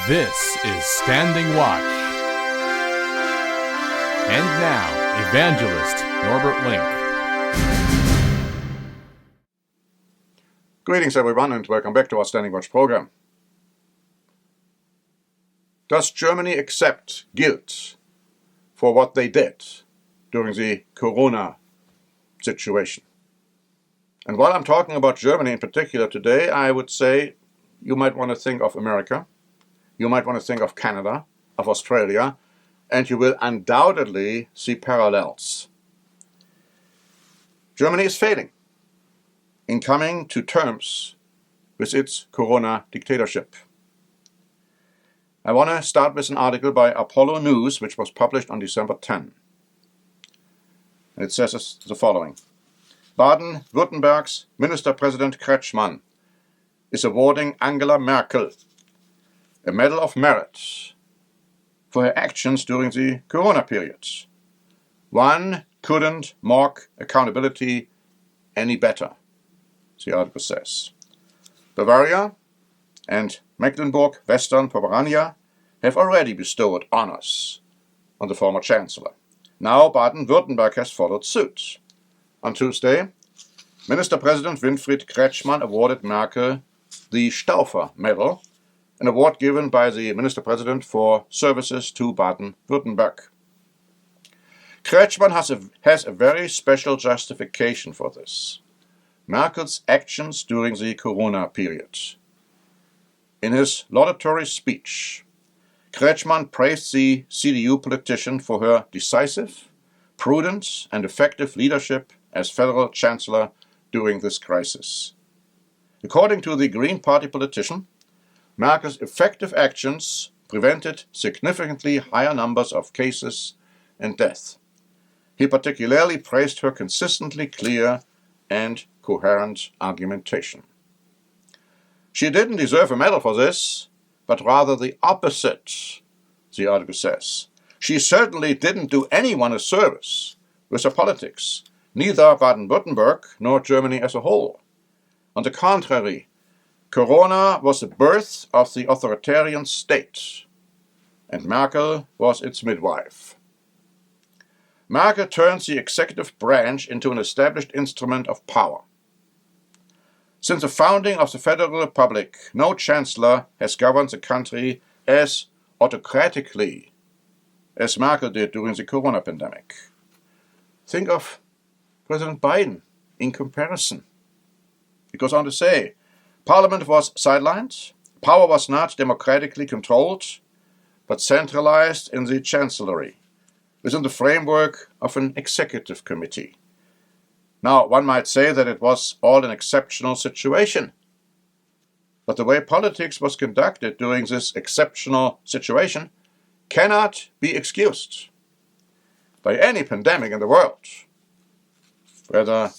This is Standing Watch. And now, Evangelist Norbert Link. Greetings everyone and welcome back to our Standing Watch program. Does Germany accept guilt for what they did during the Corona situation? And while I'm talking about Germany in particular today, I would say you might want to think of America, you might want to think of Canada, of Australia, and you will undoubtedly see parallels. Germany is failing in coming to terms with its Corona dictatorship. I want to start with an article by Apollo News, which was published on December 10. It says the following. Baden-Württemberg's Minister-President Kretschmann is awarding Angela Merkel a Medal of Merit for her actions during the Corona period. One couldn't mock accountability any better, the article says. Bavaria and Mecklenburg-Western Pomerania have already bestowed honors on the former Chancellor. Now Baden-Württemberg has followed suit. On Tuesday, Minister-President Winfried Kretschmann awarded Merkel the Stauffer Medal, an award given by the Minister-President for services to Baden-Württemberg. Kretschmann has a very special justification for this: Merkel's actions during the Corona period. In his laudatory speech, Kretschmann praised the CDU politician for her decisive, prudent and effective leadership as federal chancellor during this crisis. According to the Green Party politician, Merkel's effective actions prevented significantly higher numbers of cases and deaths. He particularly praised her consistently clear and coherent argumentation. She didn't deserve a medal for this, but rather the opposite, the article says. She certainly didn't do anyone a service with her politics, neither Baden-Württemberg nor Germany as a whole. On the contrary, Corona was the birth of the authoritarian state, and Merkel was its midwife. Merkel turns the executive branch into an established instrument of power. Since the founding of the Federal Republic, no chancellor has governed the country as autocratically as Merkel did during the Corona pandemic. Think of President Biden in comparison. It goes on to say, Parliament was sidelined, power was not democratically controlled, but centralized in the Chancellery, within the framework of an executive committee. Now, one might say that it was all an exceptional situation. But the way politics was conducted during this exceptional situation cannot be excused by any pandemic in the world, whether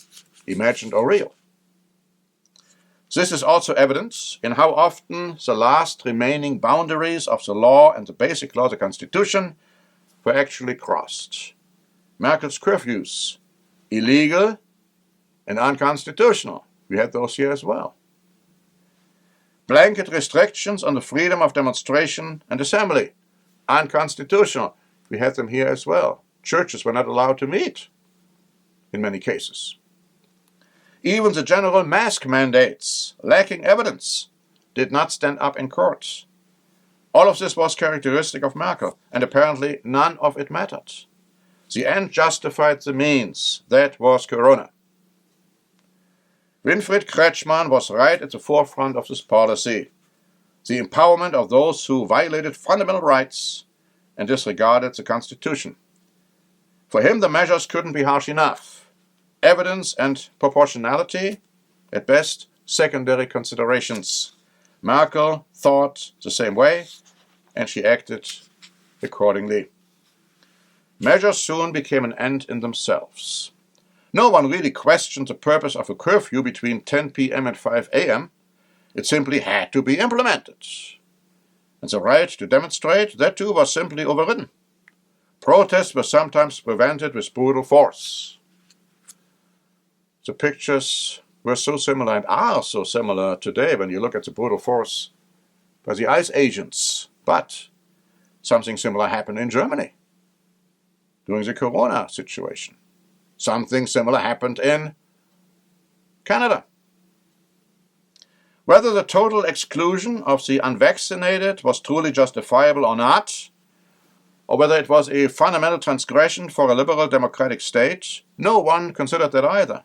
imagined or real. This is also evident in how often the last remaining boundaries of the law and the basic law, the Constitution, were actually crossed. Merkel's curfews, illegal and unconstitutional. We had those here as well. Blanket restrictions on the freedom of demonstration and assembly, unconstitutional. We had them here as well. Churches were not allowed to meet in many cases. Even the general mask mandates, lacking evidence, did not stand up in court. All of this was characteristic of Merkel, and apparently none of it mattered. The end justified the means. That was Corona. Winfried Kretschmann was right at the forefront of this policy, the empowerment of those who violated fundamental rights and disregarded the Constitution. For him, the measures couldn't be harsh enough. Evidence and proportionality, at best, secondary considerations. Merkel thought the same way, and she acted accordingly. Measures soon became an end in themselves. No one really questioned the purpose of a curfew between 10 p.m. and 5 a.m. It simply had to be implemented. And the right to demonstrate, that too was simply overridden. Protests were sometimes prevented with brutal force. The pictures were so similar and are so similar today when you look at the brutal force by the ICE agents But something similar happened in Germany during the corona situation. Something similar happened in Canada. Whether the total exclusion of the unvaccinated was truly justifiable or not, or whether it was a fundamental transgression for a liberal democratic state, no one considered that either,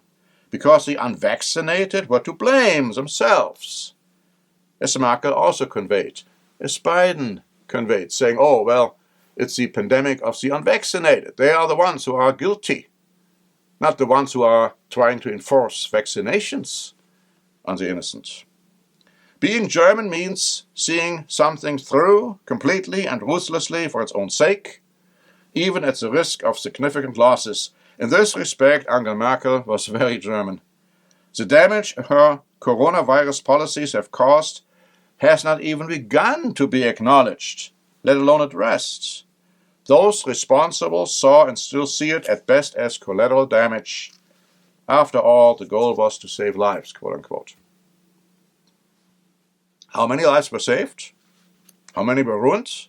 because the unvaccinated were to blame themselves, as Merkel also conveyed, as Biden conveyed, saying, oh, well, it's the pandemic of the unvaccinated. They are the ones who are guilty, not the ones who are trying to enforce vaccinations on the innocent. Being German means seeing something through completely and ruthlessly for its own sake, even at the risk of significant losses. In this respect, Angela Merkel was very German. The damage her coronavirus policies have caused has not even begun to be acknowledged, let alone addressed. Those responsible saw and still see it at best as collateral damage. After all, the goal was to save lives, quote unquote. How many lives were saved? How many were ruined?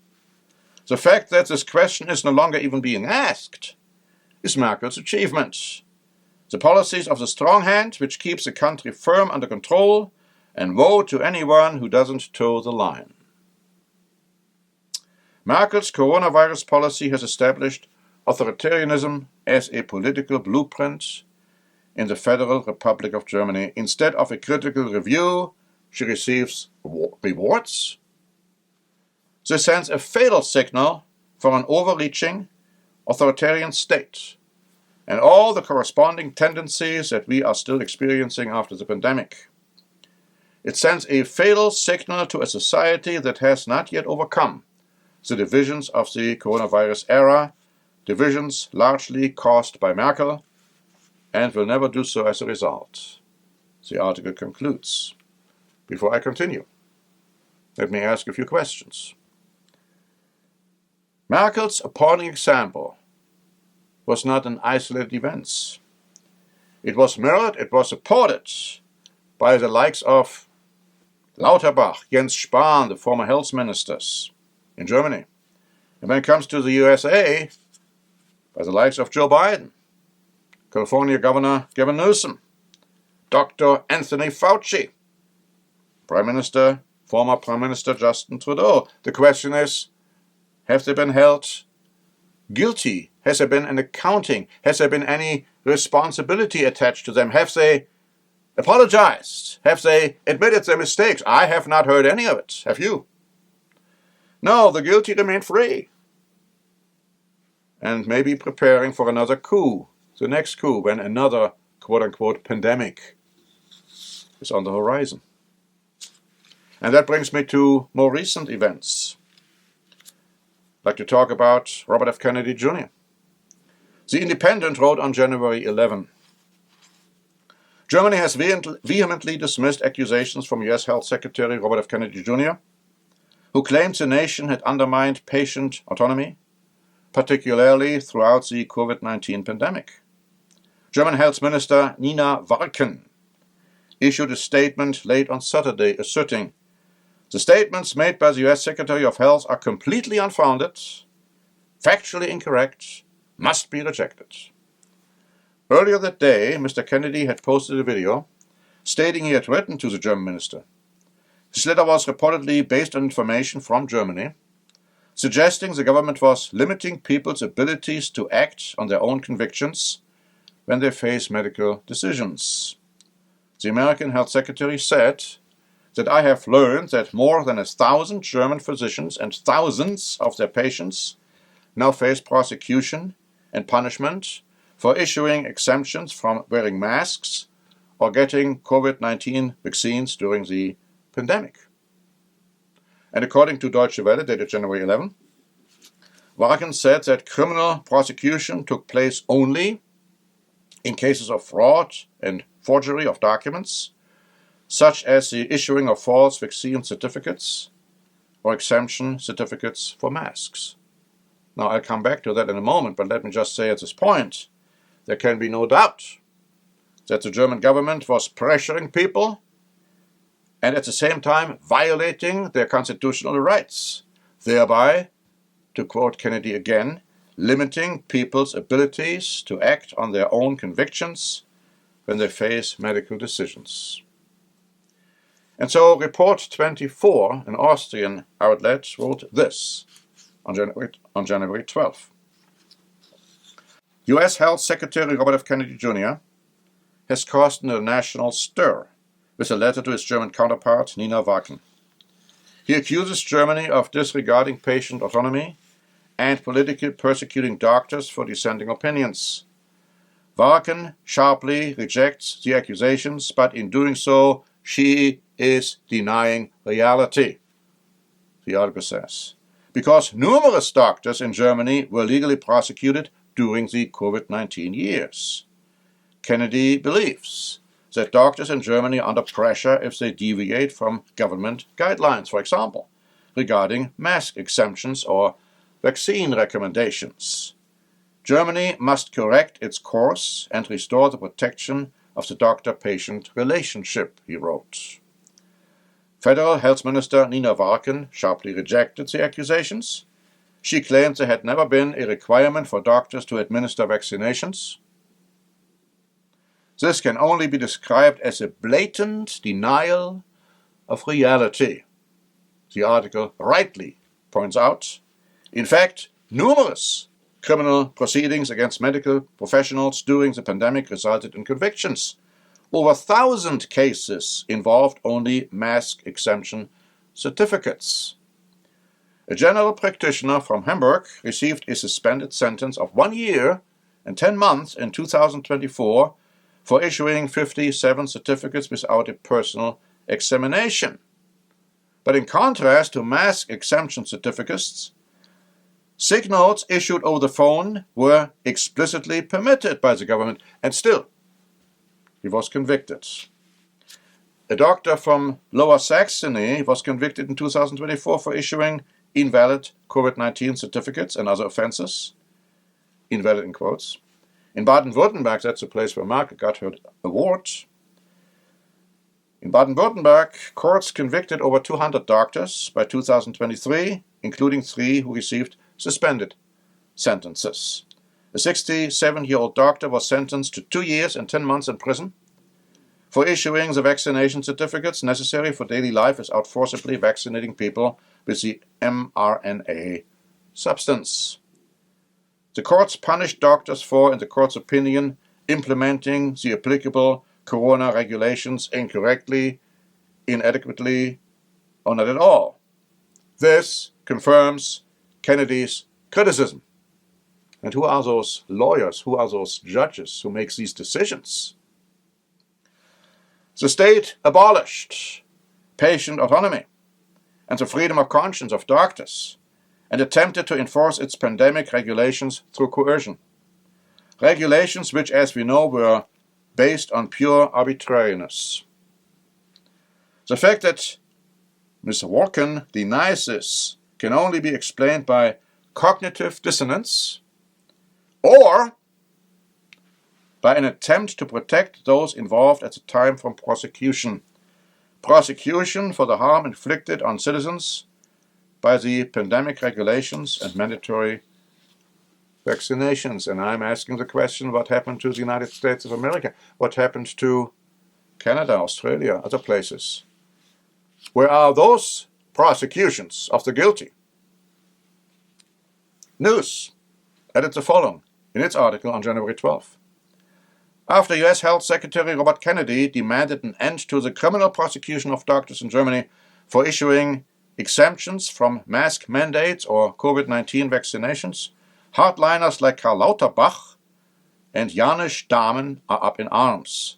The fact that this question is no longer even being asked is Merkel's achievement. The policies of the strong hand which keeps the country firm under control, and woe to anyone who doesn't toe the line. Merkel's coronavirus policy has established authoritarianism as a political blueprint in the Federal Republic of Germany. Instead of a critical review, she receives rewards. This sends a fatal signal for an overreaching authoritarian state and all the corresponding tendencies that we are still experiencing after the pandemic. It sends a fatal signal to a society that has not yet overcome the divisions of the coronavirus era, divisions largely caused by Merkel, and will never do so as a result. The article concludes. Before I continue, let me ask a few questions. Merkel's appalling example was not an isolated event. It was mirrored, it was supported by the likes of Lauterbach, Jens Spahn, the former health ministers in Germany. And when it comes to the USA, by the likes of Joe Biden, California Governor Gavin Newsom, Dr. Anthony Fauci, former Prime Minister Justin Trudeau. The question is, have they been held guilty? Has there been an accounting? Has there been any responsibility attached to them? Have they apologized? Have they admitted their mistakes? I have not heard any of it. Have you? No, the guilty remain free. And maybe preparing for another coup, the next coup, when another quote-unquote pandemic is on the horizon. And that brings me to more recent events. I'd like to talk about Robert F. Kennedy Jr. The Independent wrote on January 11. Germany has vehemently dismissed accusations from U.S. Health Secretary Robert F. Kennedy Jr., who claimed the nation had undermined patient autonomy, particularly throughout the COVID-19 pandemic. German Health Minister Nina Warken issued a statement late on Saturday asserting, "The statements made by the U.S. Secretary of Health are completely unfounded, factually incorrect, must be rejected." Earlier that day, Mr. Kennedy had posted a video stating he had written to the German minister. His letter was reportedly based on information from Germany, suggesting the government was limiting people's abilities to act on their own convictions when they face medical decisions. The American Health Secretary said that I have learned that more than 1,000 German physicians and thousands of their patients now face prosecution and punishment for issuing exemptions from wearing masks or getting COVID-19 vaccines during the pandemic. And according to Deutsche Welle, dated January 11, Warken said that criminal prosecution took place only in cases of fraud and forgery of documents, such as the issuing of false vaccine certificates or exemption certificates for masks. Now, I'll come back to that in a moment, but let me just say at this point, there can be no doubt that the German government was pressuring people and at the same time violating their constitutional rights, thereby, to quote Kennedy again, limiting people's abilities to act on their own convictions when they face medical decisions. And so Report 24, an Austrian outlet, wrote this on January 12. U.S. Health Secretary Robert F. Kennedy Jr. has caused an international stir with a letter to his German counterpart, Nina Wagen. He accuses Germany of disregarding patient autonomy and politically persecuting doctors for dissenting opinions. Wagen sharply rejects the accusations, but in doing so, she is denying reality, the article says, because numerous doctors in Germany were legally prosecuted during the COVID-19 years. Kennedy believes that doctors in Germany are under pressure if they deviate from government guidelines, for example, regarding mask exemptions or vaccine recommendations. Germany must correct its course and restore the protection of the doctor-patient relationship, he wrote. Federal Health Minister Nina Wagen sharply rejected the accusations. She claimed there had never been a requirement for doctors to administer vaccinations. This can only be described as a blatant denial of reality, the article rightly points out. In fact, numerous criminal proceedings against medical professionals during the pandemic resulted in convictions. Over 1,000 cases involved only mask exemption certificates. A general practitioner from Hamburg received a suspended sentence of 1 year and 10 months in 2024 for issuing 57 certificates without a personal examination. But in contrast to mask exemption certificates, sick notes issued over the phone were explicitly permitted by the government, and still, he was convicted. A doctor from Lower Saxony was convicted in 2024 for issuing invalid COVID-19 certificates and other offenses. Invalid in quotes. In Baden-Württemberg, that's the place where Merkel got her award. In Baden-Württemberg, courts convicted over 200 doctors by 2023, including 3 who received suspended sentences. A 67-year-old doctor was sentenced to 2 years and 10 months in prison for issuing the vaccination certificates necessary for daily life without forcibly vaccinating people with the mRNA substance. The courts punished doctors for, in the court's opinion, implementing the applicable corona regulations incorrectly, inadequately, or not at all. This confirms Kennedy's criticism. And who are those lawyers, who are those judges who make these decisions? The state abolished patient autonomy and the freedom of conscience of doctors and attempted to enforce its pandemic regulations through coercion. Regulations which, as we know, were based on pure arbitrariness. The fact that Ms. Wagen denies this can only be explained by cognitive dissonance or by an attempt to protect those involved at the time from prosecution. Prosecution for the harm inflicted on citizens by the pandemic regulations and mandatory vaccinations. And I'm asking the question, what happened to the United States of America? What happened to Canada, Australia, other places? Where are those prosecutions of the guilty? News added the following in its article on January 12. After U.S. Health Secretary Robert Kennedy demanded an end to the criminal prosecution of doctors in Germany for issuing exemptions from mask mandates or COVID-19 vaccinations, hardliners like Karl Lauterbach and Janusz Dahmen are up in arms.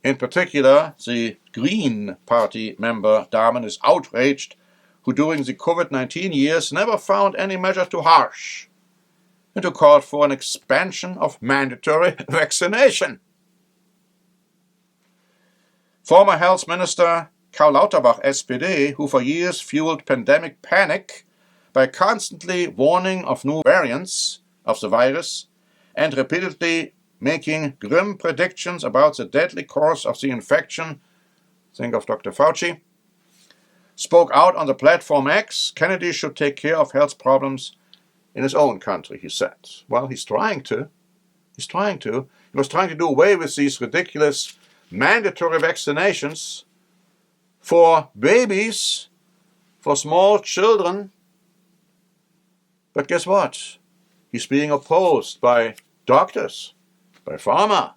In particular, the Green Party member Dahmen is outraged, who during the COVID-19 years never found any measure too harsh, and who called for an expansion of mandatory vaccination. Former Health Minister Karl Lauterbach, SPD, who for years fueled pandemic panic by constantly warning of new variants of the virus and repeatedly making grim predictions about the deadly course of the infection, think of Dr. Fauci, spoke out on the platform X, Kennedy should take care of health problems in his own country, he said. Well, he's trying to. He was trying to do away with these ridiculous mandatory vaccinations for babies, for small children. But guess what? He's being opposed by doctors, by pharma,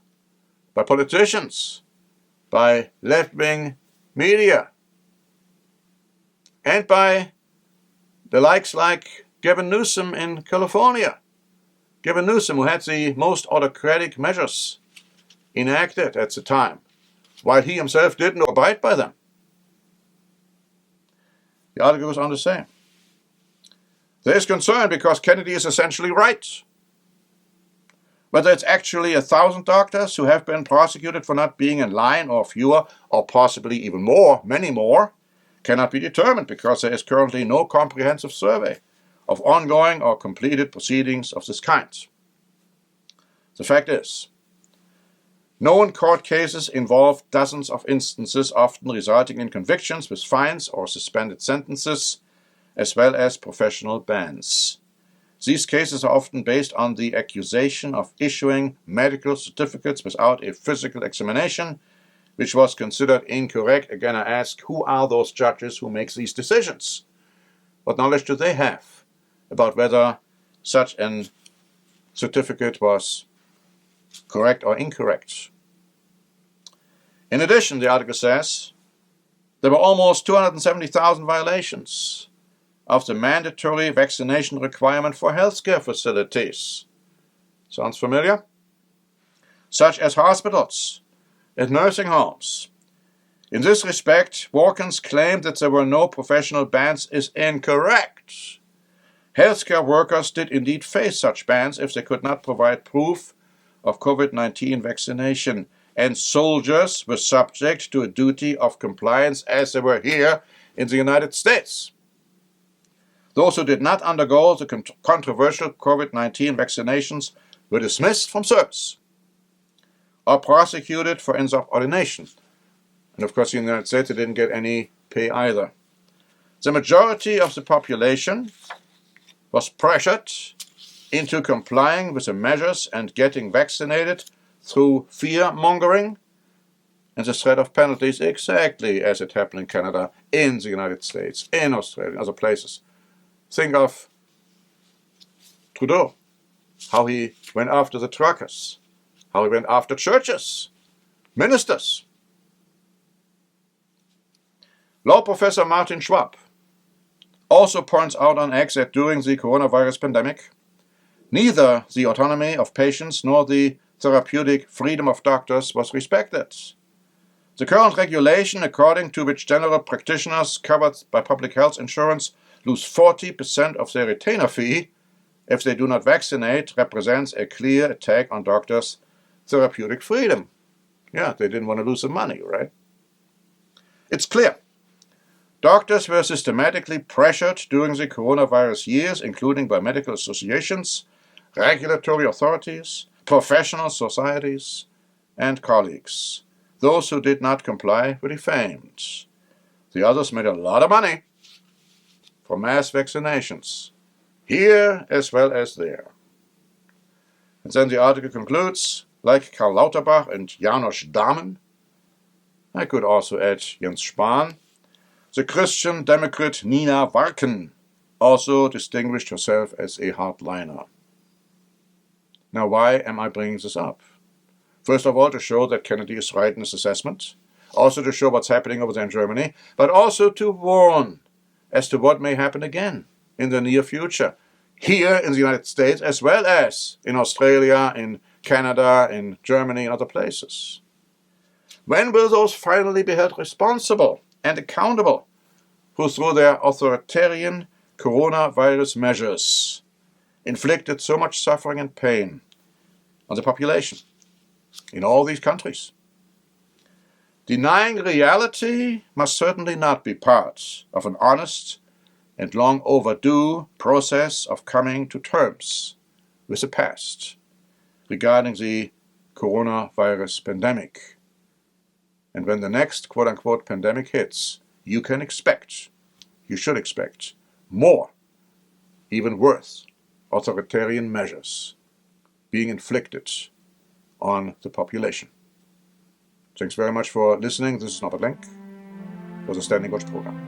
by politicians, by left-wing media, and by the likes like Gavin Newsom in California. Gavin Newsom, who had the most autocratic measures enacted at the time, while he himself didn't abide by them. The article goes on to say, there is concern because Kennedy is essentially right. Whether it's actually 1,000 doctors who have been prosecuted for not being in line, or fewer, or possibly even more, many more, cannot be determined because there is currently no comprehensive survey of ongoing or completed proceedings of this kind. The fact is, known court cases involve dozens of instances, often resulting in convictions with fines or suspended sentences, as well as professional bans. These cases are often based on the accusation of issuing medical certificates without a physical examination, which was considered incorrect. Again, I ask, who are those judges who make these decisions? What knowledge do they have about whether such a certificate was correct or incorrect? In addition, the article says, there were almost 270,000 violations of the mandatory vaccination requirement for healthcare facilities. Sounds familiar? Such as hospitals and nursing homes. In this respect, Watkins claimed that there were no professional bans is incorrect. Healthcare workers did indeed face such bans if they could not provide proof of COVID-19 vaccination, and soldiers were subject to a duty of compliance as they were here in the United States. Those who did not undergo the controversial COVID-19 vaccinations were dismissed from service or prosecuted for insubordination. And of course, in the United States, they didn't get any pay either. The majority of the population was pressured into complying with the measures and getting vaccinated through fear-mongering and the threat of penalties, exactly as it happened in Canada, in the United States, in Australia, other places. Think of Trudeau, how he went after the truckers, how he went after churches, ministers. Law professor Martin Schwab also points out on X that during the coronavirus pandemic, neither the autonomy of patients nor the therapeutic freedom of doctors was respected. The current regulation, according to which general practitioners covered by public health insurance lose 40% of their retainer fee if they do not vaccinate, represents a clear attack on doctors' therapeutic freedom. Yeah, they didn't want to lose the money, right? It's clear. Doctors were systematically pressured during the coronavirus years, including by medical associations, regulatory authorities, professional societies, and colleagues. Those who did not comply were defamed. The others made a lot of money for mass vaccinations, here as well as there. And then the article concludes, like Karl Lauterbach and János Dáman, I could also add Jens Spahn, the Christian Democrat Nina Warken also distinguished herself as a hardliner. Now, why am I bringing this up? First of all, to show that Kennedy is right in his assessment, also to show what's happening over there in Germany, but also to warn as to what may happen again in the near future, here in the United States, as well as in Australia, in Canada, in Germany, and other places. When will those finally be held responsible and accountable who, through their authoritarian coronavirus measures, inflicted so much suffering and pain on the population in all these countries? Denying reality must certainly not be part of an honest and long overdue process of coming to terms with the past regarding the coronavirus pandemic. And when the next quote-unquote pandemic hits, you can expect you should expect more, even worse, authoritarian measures being inflicted on the population. Thanks very much for listening. This is Norbert Lenk for the Standing Watch program.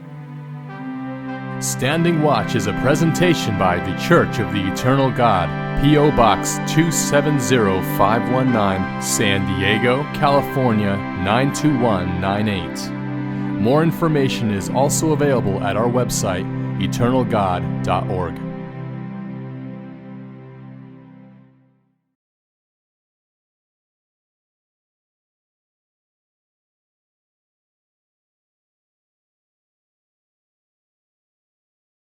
Standing Watch is a presentation by the Church of the Eternal God, P.O. Box 270519, San Diego, California 92198. More information is also available at our website, eternalgod.org.